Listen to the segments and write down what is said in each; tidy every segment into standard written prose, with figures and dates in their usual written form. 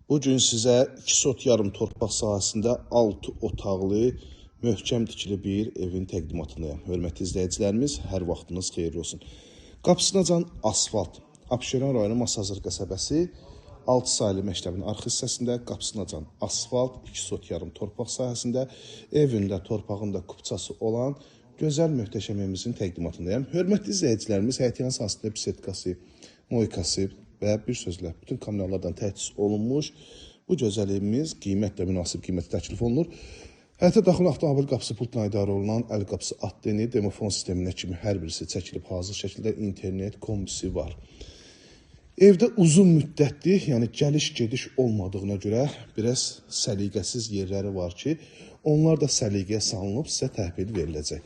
Bugün sizə 2 sot yarım torpaq sahəsində 6 otaqlı, möhkəm tikili bir evin təqdimatındayım. Hörmətli izləyicilərimiz, hər vaxtınız xeyirli olsun. Qapısınacan asfalt. Abşeron rayonu Masazır qəsəbəsi 6 saylı məktəbin arxa hissəsində qapısınacan asfalt, 2 sot yarım torpaq sahəsində evində, torpağında kupçası olan gözəl möhtəşəm evimizin təqdimatındayım. Hörmətli izləyicilərimiz, həyətyan sahəsində bisetkası, moykası və bir sözlə bütün kommunallardan təchiz olunmuş bu gözəl evimiz qiymətlə münasib qiymətə təklif olunur. Həyətə daxil avtomobil qapısı pultla idarə olunan əl qapısı anteni, demofon sisteminə kimi hər birisi çəkilib hazır şəkildə internet kombisi var. Evdə uzun müddətli, yəni gəliş-gediş olmadığına görə biraz səliqəsiz yerləri var ki, onlar da səliqəyə salınıb sizə təhvil veriləcək.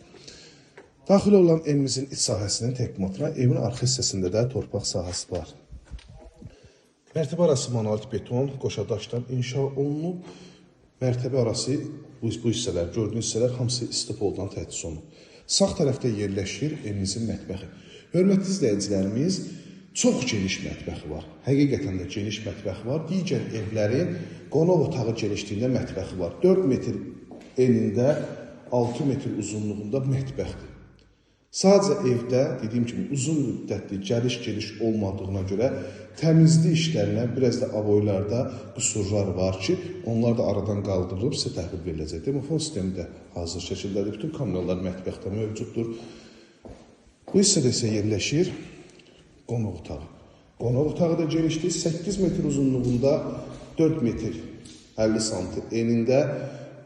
Daxil olan evimizin iç sahəsinin təqdimatına evin arxa hissəsində də torpaq sahəsi var. Mərtəbə arası monolit beton, qoşa daşdan inşa olunub. Mərtəbə arası bu hissələr, gördüyünüz hissələr hamısı istipoldan təchiz olunub. Sağ tərəfdə yerləşir evimizin mətbəxi. Hörmətli izləyicilərimiz, çox geniş mətbəxi var. Həqiqətən də geniş mətbəxi var. Digər evlərin qonaq otağı genişliyində mətbəxi var. 4 metr enində, 6 metr uzunluğunda mətbəxdir. Sadəcə evdə, dediyim kimi, uzun müddətli gəliş-geliş olmadığına görə təmizlik işlərinə, biraz da avoylarda qüsurlar var ki, onlar da aradan qaldırılıb sizə təhvil veriləcək. Demofon sistemi də hazır şəkildədir. Bütün kommunallar mətbəxdə mövcuddur. Bu hissədə isə yerləşir qonaq otağı. Qonaq otağı da genişdir. 8 metr uzunluğunda, 4 metr 50 sm enində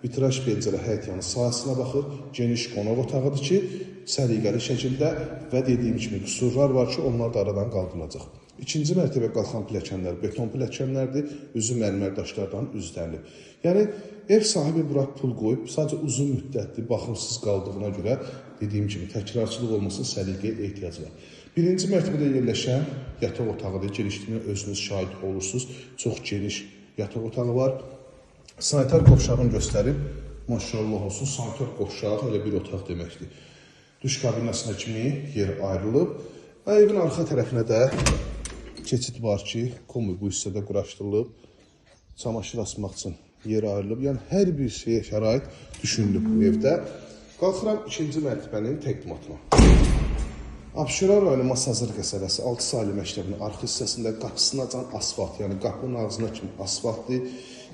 vitraj pəncərə həyətyanı sahəsinə baxır. Geniş qonaq otağıdır ki, səliqəli şəkildə və dediyim kimi qüsurlar var ki, onlar da aradan qaldırılacaq. İkinci mərtəbə qalxan pilləkənlər beton pilləkənlərdir, üzü mərmər daşlardan üzlənilib. Yəni, ev sahibi bura pul qoyub, sadəcə uzun müddətli, baxımsız qaldığına görə, dediyim kimi, təkrarçılıq olmasın, səliqəyə ehtiyacı var. Birinci mərtəbədə yerləşən yataq otağıdır, genişliyinə özünüz şahid olursunuz, çox geniş yataq otağı var. Sanitar qovşağını göstərib, maşallah olsun, sanitar qovşağı elə bir otaq deməkdir. Duş kabinasına kimi yer ayrılıb və evin arxa tərəfinə də keçid var ki, komu bu hissədə quraşdırılıb, çamaşır asmaq üçün yer ayrılıb. Yəni, hər bir şeyə şərait düşünülüb bu evdə. Qalxıram ikinci mərtəbənin təqdimatına. Abşeron rayonu Masazır qəsəbəsi 6 saylı məktəbinin arxa hissəsində qapısınacan asfalt, yəni qapının ağzına kimi asfaltdır.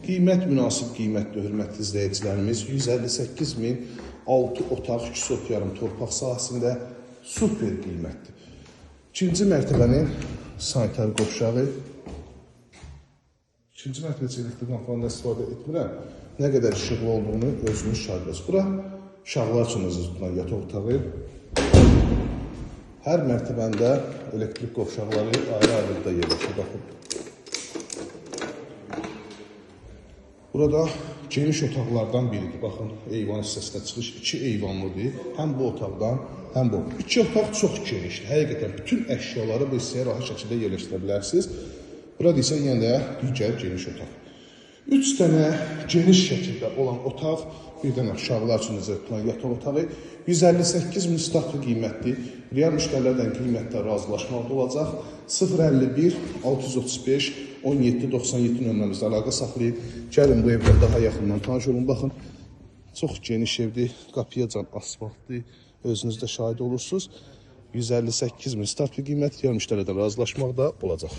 Qiymət münasib qiymətli, hörmətli izləyicilərimiz 158.000 6 otaq, 2 sot yarım torpaq sahəsində super qiymətdir. İkinci mərtəbənin sanitar qovşağı. İkinci mərtəbədə elektrik lampanından istifadə etmirəm. Nə qədər işıqlı olduğunu özünüz şahidiniz. Bura uşaqlar üçün tutulan yataq otağı. Hər mərtəbəndə elektrik qovşaqları ayrı-ayrılıqda yerləşir. Baxın. Burada geniş otaqlardan biridir. Baxın, eyvan hissəsinə çıxış 2 eyvanlıdır. Həm bu otaqdan, həm bu. 2 otaq çox genişdir. Həqiqətən bütün əşyaları bu hissəyə rahat şəkildə yerləşdirə bilərsiniz. Burada isə yenə də digər geniş otaq. 3 dənə geniş şəkildə olan otaq, bir dənə uşaqlar üçün necə tutulan yataq otağı 158.000 statlı qiymətli. Real müştərilərdən qiymətlə razılaşmalı olacaq. 051 635 1797 nömrəmizdə əlaqə saxlayıb. Gəlin bu evdən daha yaxından tanış olun. Baxın, çox geniş evdir. Qapıyacan asfaltdır. Özünüz də şahid olursunuz. 158.000 statlı qiymət real müştərilərdən razılaşmaq da olacaq.